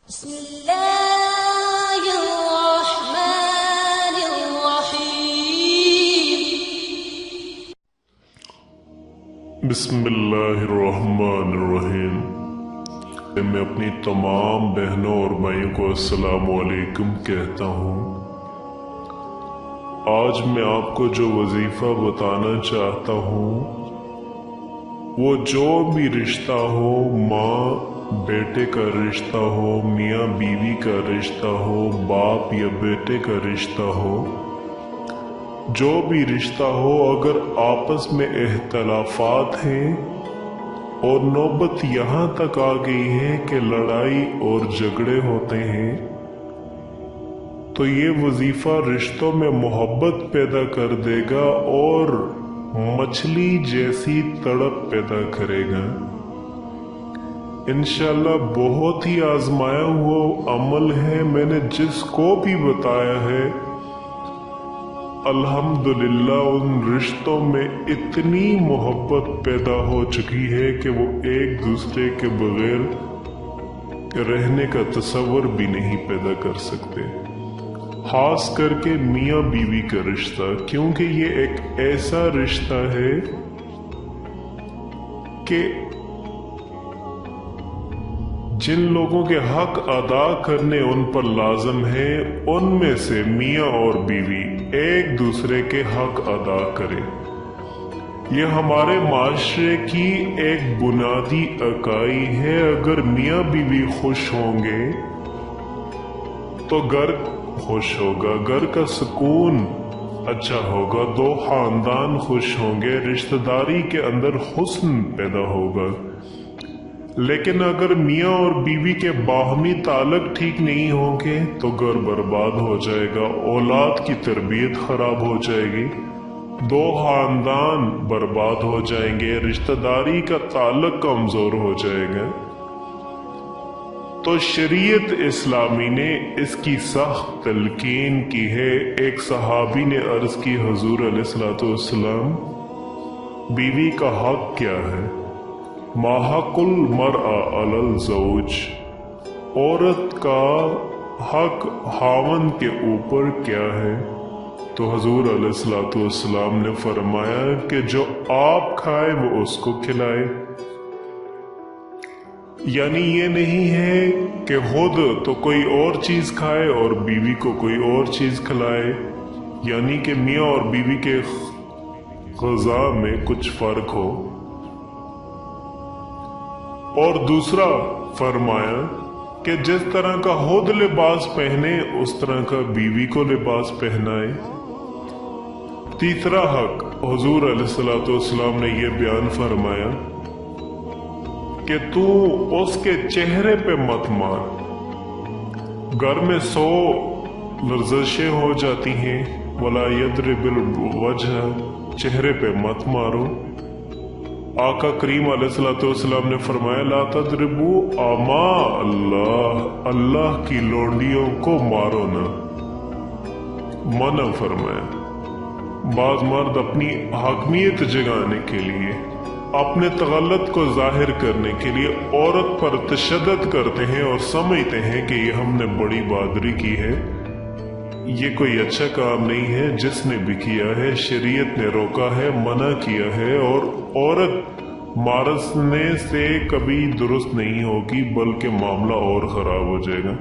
بسم الله الرحمن الرحيم بسم اللہ الرحمن الرحیم۔ میں اپنی تمام بہنوں اور بھائیوں کو السلام علیکم کہتا ہوں۔ آج میں آپ کو جو وظیفہ بتانا چاہتا ہوں وہ جو بھی رشتہ ہو، ماں بیٹے کا رشتہ ہو، میاں بیوی کا رشتہ ہو، باپ یا بیٹے کا رشتہ ہو، جو بھی رشتہ ہو، اگر آپس میں اختلافات ہیں اور نوبت یہاں تک آ گئی ہے کہ لڑائی اور جھگڑے ہوتے ہیں، تو یہ وظیفہ رشتوں میں محبت پیدا کر دے گا اور مچھلی جیسی تڑپ پیدا کرے گا۔ انشاءاللہ بہت ہی آزمایا ہوا عمل ہے، میں نے جس کو بھی بتایا ہے الحمدللہ ان رشتوں میں اتنی محبت پیدا ہو چکی ہے کہ وہ ایک دوسرے کے بغیر رہنے کا تصور بھی نہیں پیدا کر سکتے، خاص کر کے میاں بیوی کا رشتہ، کیونکہ یہ ایک ایسا رشتہ ہے کہ جن لوگوں کے حق ادا کرنے ان پر لازم ہے، ان میں سے میاں اور بیوی ایک دوسرے کے حق ادا کرے۔ یہ ہمارے معاشرے کی ایک بنیادی اکائی ہے۔ اگر میاں بیوی خوش ہوں گے تو گھر خوش ہوگا، گھر کا سکون اچھا ہوگا، دو خاندان خوش ہوں گے، رشتہ داری کے اندر حسن پیدا ہوگا۔ لیکن اگر میاں اور بیوی کے باہمی تعلق ٹھیک نہیں ہوں گے تو گھر برباد ہو جائے گا، اولاد کی تربیت خراب ہو جائے گی، دو خاندان برباد ہو جائیں گے، رشتہ داری کا تعلق کمزور ہو جائے گا۔ تو شریعت اسلامی نے اس کی سخت تلقین کی ہے۔ ایک صحابی نے عرض کی، حضور علیہ السلام، بیوی کا حق کیا ہے؟ ما حق المرأة علی الزوج، عورت کا حق خاوند کے اوپر کیا ہے؟ تو حضور علیہ السلام نے فرمایا کہ جو آپ کھائے وہ اس کو کھلائے۔ یعنی یہ نہیں ہے کہ خود تو کوئی اور چیز کھائے اور بیوی کو کوئی اور چیز کھلائے، یعنی کہ میاں اور بیوی کے غذا میں کچھ فرق ہو۔ اور دوسرا فرمایا کہ جس طرح کا خود لباس پہنے اس طرح کا بیوی کو لباس پہنائے۔ تیسرا حق حضور علیہ السلام نے یہ بیان فرمایا کہ تو اس کے چہرے پہ مت مار۔ گھر میں 100 لرزشیں ہو جاتی ہیں، وَلَا يَضْرِبِ الْوَجْهَ، چہرے پہ مت مارو۔ آقا کریم علیہ السلام نے فرمایا لا تضربوا آماء اللہ، اللہ کی لونڈیوں کو مارو نہ، منع فرمایا۔ بعض مرد اپنی حاکمیت جگانے کے لیے، اپنے تغلط کو ظاہر کرنے کے لیے عورت پر تشدد کرتے ہیں اور سمجھتے ہیں کہ یہ ہم نے بڑی بہادری کی ہے۔ یہ کوئی اچھا کام نہیں ہے، جس نے بھی کیا ہے شریعت نے روکا ہے، منع کیا ہے، اور عورت مارنے سے کبھی درست نہیں ہوگی بلکہ معاملہ اور خراب ہو جائے گا۔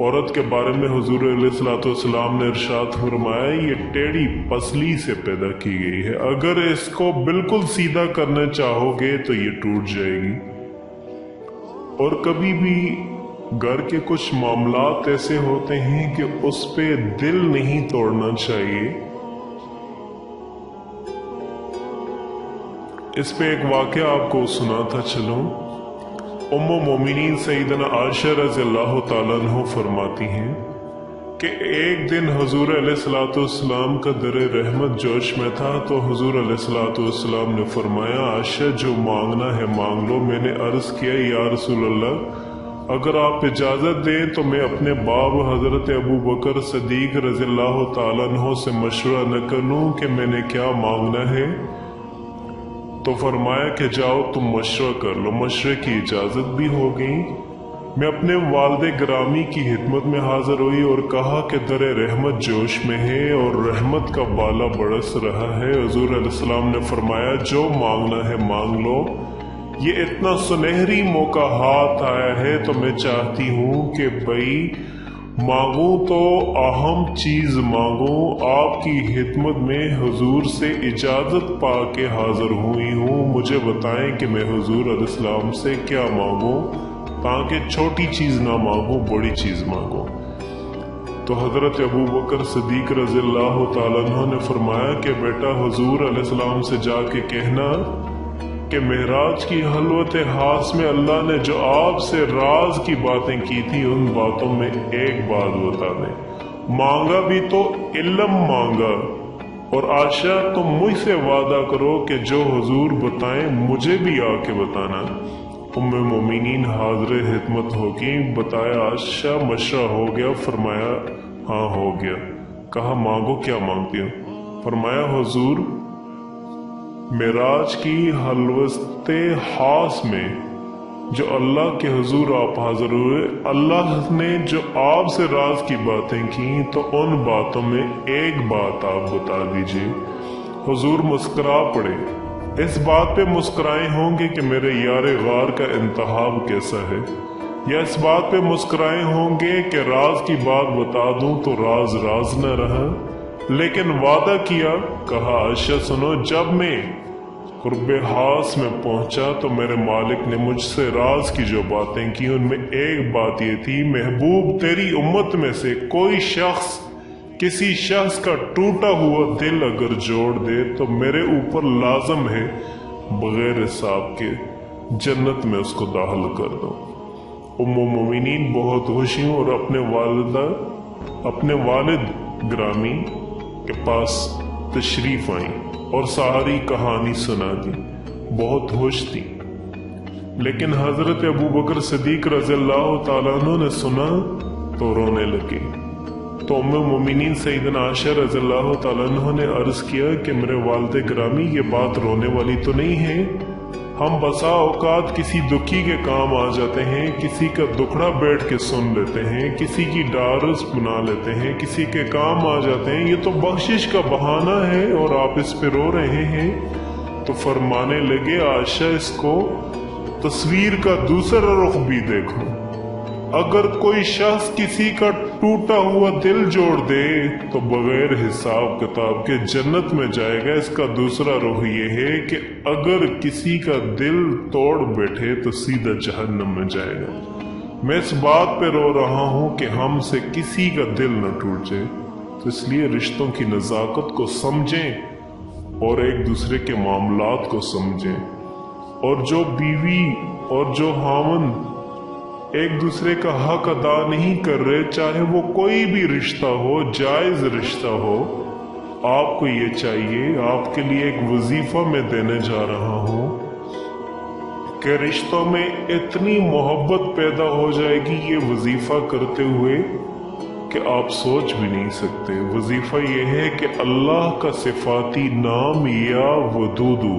عورت کے بارے میں حضور علیہ السلام نے ارشاد فرمایا یہ ٹیڑھی پسلی سے پیدا کی گئی ہے، اگر اس کو بالکل سیدھا کرنا چاہو گے تو یہ ٹوٹ جائے گی۔ اور کبھی بھی گھر کے کچھ معاملات ایسے ہوتے ہیں کہ اس پہ دل نہیں توڑنا چاہیے۔ اس پہ ایک واقعہ آپ کو سناتا چلوں۔ ام مومنین سیدنا عائشہ رضی اللہ تعالیٰ عنہ فرماتی ہیں کہ ایک دن حضور علیہ السلام کا در رحمت جوش میں تھا، تو حضور علیہ السلام نے فرمایا عائشہ جو مانگنا ہے مانگ لو۔ میں نے عرض کیا یا رسول اللہ اگر آپ اجازت دیں تو میں اپنے باپ حضرت ابو بکر صدیق رضی اللہ تعالیٰ عنہ سے مشورہ نہ کروں کہ میں نے کیا مانگنا ہے؟ تو فرمایا کہ جاؤ تم مشورہ کر لو۔ مشورے کی اجازت بھی ہو گئی میں اپنے والد گرامی کی خدمت میں حاضر ہوئی اور کہا کہ در رحمت جوش میں ہے اور رحمت کا بالا برس رہا ہے۔ حضور علیہ السلام نے فرمایا جو مانگنا ہے مانگ لو، یہ اتنا سنہری موقع ہاتھ آیا ہے تو میں چاہتی ہوں کہ بھائی مانگوں تو اہم چیز مانگوں۔ آپ کی خدمت میں حضور سے اجازت پا کے حاضر ہوئی ہوں، مجھے بتائیں کہ میں حضور علیہ السلام سے کیا مانگوں تاکہ چھوٹی چیز نہ مانگوں، بڑی چیز مانگوں۔ تو حضرت ابو بکر صدیق رضی اللہ تعالیٰ عنہ نے فرمایا کہ بیٹا حضور علیہ السلام سے جا کے کہنا کہ معراج کی خلوت خاص میں اللہ نے جو آپ سے راز کی باتیں کی تھی ان باتوں میں ایک بات بتا دیں۔ مانگا بھی تو علم مانگا، اور عائشہ تم مجھ سے وعدہ کرو کہ جو حضور بتائیں مجھے بھی آ کے بتانا۔ ام مومنین حاضر خدمت ہوگی، بتایا عائشہ مشورہ ہو گیا؟ فرمایا ہاں ہو گیا۔ کہا مانگو، کیا مانگتی ہو؟ فرمایا حضور معراج کی خلوت خاص میں جو اللہ کے حضور آپ حاضر ہوئے، اللہ نے جو آپ سے راز کی باتیں کی تو ان باتوں میں ایک بات آپ بتا دیجئے۔ حضور مسکرا پڑے۔ اس بات پہ مسکرائے ہوں گے کہ میرے یار غار کا انتخاب کیسا ہے، یا اس بات پہ مسکرائے ہوں گے کہ راز کی بات بتا دوں تو راز راز نہ رہا؟ لیکن وعدہ کیا۔ کہا عائشہ سنو، جب میں قرب خاص میں پہنچا تو میرے مالک نے مجھ سے راز کی جو باتیں کی ان میں ایک بات یہ تھی، محبوب تیری امت میں سے کوئی شخص کسی شخص کا ٹوٹا ہوا دل اگر جوڑ دے تو میرے اوپر لازم ہے بغیر حساب کے جنت میں اس کو داخل کر دو۔ ام مومنین بہت خوشی ہوں اور اپنے والد گرامی کے پاس تشریف آئیں اور ساری کہانی سنا دی، بہت خوش تھی۔ لیکن حضرت ابو بکر صدیق رضی اللہ تعالیٰ عنہ نے سنا تو رونے لگے۔ تو ام مومنین سیدنا عائشہ رضی اللہ تعالیٰ عنہ نے عرض کیا کہ میرے والد گرامی یہ بات رونے والی تو نہیں ہے، ہم بسا اوقات کسی دکھی کے کام آ جاتے ہیں، کسی کا دکھڑا بیٹھ کے سن لیتے ہیں، کسی کی ڈارس بنا لیتے ہیں، کسی کے کام آ جاتے ہیں، یہ تو بخشش کا بہانہ ہے اور آپ اس پہ رو رہے ہیں۔ تو فرمانے لگے عائشہ اس کو تصویر کا دوسرا رخ بھی دیکھو، اگر کوئی شخص کسی کا ٹوٹا ہوا دل جوڑ دے تو بغیر حساب کتاب کے جنت میں جائے گا۔ اس کا دوسرا رخ یہ ہے کہ اگر کسی کا دل توڑ بیٹھے تو سیدھا جہنم میں جائے گا۔ میں اس بات پہ رو رہا ہوں کہ ہم سے کسی کا دل نہ ٹوٹ جائے، تو اس لیے رشتوں کی نزاکت کو سمجھیں اور ایک دوسرے کے معاملات کو سمجھیں، اور جو بیوی اور جو خاوند ایک دوسرے کا حق ادا نہیں کر رہے، چاہے وہ کوئی بھی رشتہ ہو، جائز رشتہ ہو، آپ کو یہ چاہیے، آپ کے لیے ایک وظیفہ میں دینے جا رہا ہوں کہ رشتوں میں اتنی محبت پیدا ہو جائے گی یہ وظیفہ کرتے ہوئے کہ آپ سوچ بھی نہیں سکتے۔ وظیفہ یہ ہے کہ اللہ کا صفاتی نام یا ودودو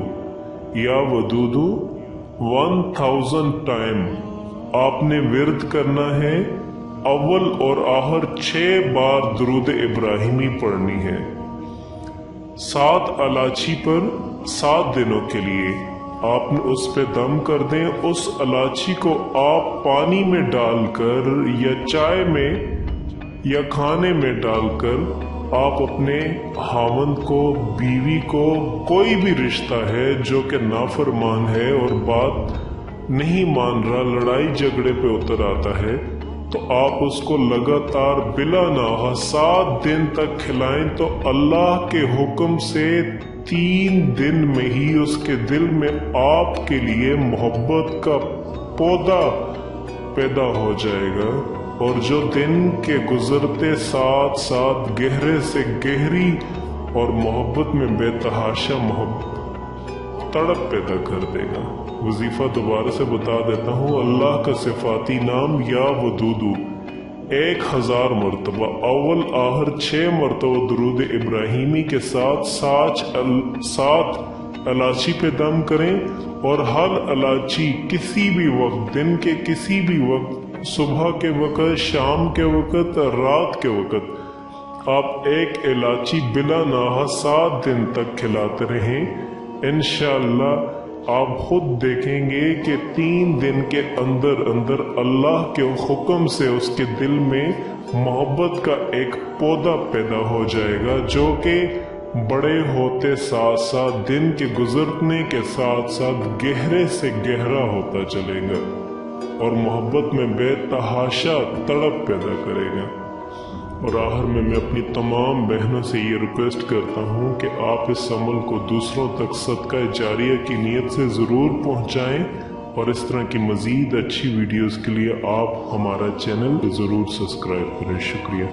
1000 ٹائم آپ نے ورد کرنا ہے، اول اور آخر 6 بار درود ابراہیمی پڑھنی ہے، 7 الائچی پر 7 دنوں کے لیے آپ نے اس پہ دم کر دیں۔ اس الائچی کو آپ پانی میں ڈال کر یا چائے میں یا کھانے میں ڈال کر آپ اپنے خاوند کو، بیوی کو، کوئی بھی رشتہ ہے جو کہ نافرمان ہے اور بات نہیں مان رہا، لڑائی جھگڑے پہ اتر آتا ہے، تو آپ اس کو لگاتار بلا ناغہ 7 دن تک کھلائیں تو اللہ کے حکم سے 3 دن میں ہی اس کے دل میں آپ کے لیے محبت کا پودا پیدا ہو جائے گا، اور جو دن کے گزرتے ساتھ ساتھ گہرے سے گہری اور محبت میں بے تحاشا محبت تڑپ پیدا کر دے گا۔ وظیفہ دوبارہ سے بتا دیتا ہوں، اللہ کا صفاتی نام یا ودودو 1000 مرتبہ، اول آخر 6 مرتبہ درود ابراہیمی کے ساتھ 7 الائچی پہ دم کریں، اور ہر الائچی کسی بھی وقت، دن کے کسی بھی وقت صبح کے وقت، شام کے وقت، رات کے وقت آپ ایک الائچی بلا ناہا 7 دن تک کھلاتے رہیں، انشاءاللہ آپ خود دیکھیں گے کہ 3 دن کے اندر اندر اللہ کے حکم سے اس کے دل میں محبت کا ایک پودا پیدا ہو جائے گا، جو کہ بڑے ہوتے ساتھ ساتھ، دن کے گزرنے کے ساتھ ساتھ گہرے سے گہرا ہوتا چلے گا اور محبت میں بے تحاشا تڑپ پیدا کرے گا۔ اور آخر میں اپنی تمام بہنوں سے یہ ریکویسٹ کرتا ہوں کہ آپ اس عمل کو دوسروں تک صدقہ جاریہ کی نیت سے ضرور پہنچائیں، اور اس طرح کی مزید اچھی ویڈیوز کے لیے آپ ہمارا چینل ضرور سبسکرائب کریں۔ شکریہ۔